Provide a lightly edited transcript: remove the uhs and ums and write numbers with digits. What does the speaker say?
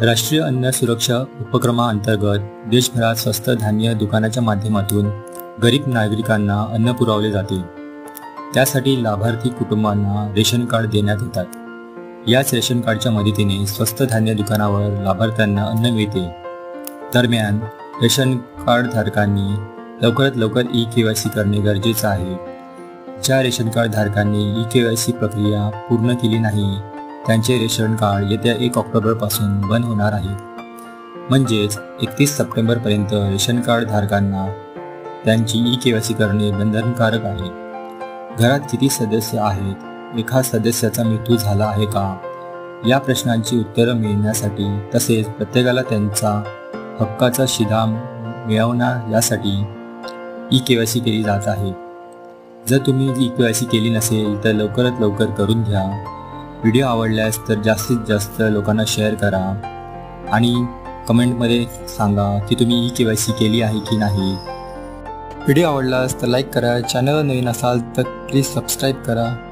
राष्ट्रीय अन्न सुरक्षा उपक्रमाअंतर्गत देशभरात स्वस्त धान्य दुकानाच्या माध्यमातून गरीब नागरिकांना अन्न पुरवले जाते। त्यासाठी लाभार्थी कुटुंबांना रेशन कार्ड देण्यात येतात। याच रेशन कार्डच्या मदतीने स्वस्त धान्य दुकानावर लाभार्थ्यांना अन्न मिळते। दरम्यान रेशन कार्ड धारकांनी लवकरात लवकर ई-केवायसी करणे गरजेचे आहे। ज्या रेशन कार्ड धारकांनी ई-केवायसी प्रक्रिया पूर्ण केली नाही त्यांचे रेशन कार्ड येत्या 1 ऑक्टोबरपासून बंद होणार आहे। म्हणजेच 31 सप्टेंबरपर्यंत रेशन कार्ड धारकांना त्यांची ई-केवायसी करणे बंधनकारक आहे। घरात किती सदस्य आहेत, एका सदस्याचा मृत्यू झाला आहे का, या प्रश्नांची उत्तरं मिळण्यासाठी तसेच प्रत्येकाला त्यांचा हक्काचा शिधा मिळवणार यासाठी ई-केवायसी केली जात आहे। जर तुम्ही ई-केवायसी केली नसेल तर लवकरात लवकर करून घ्या। व्हिडिओ आवडल्यास तर जास्तीत जास्त लोकांना शेअर करा आणि कमेंटमध्ये सांगा की तुम्ही ई-केवायसी केली आहे की नाही। व्हिडिओ आवडल्यास तर लाईक करा, चॅनलवर नवीन असाल तर प्लीज सबस्क्राईब करा।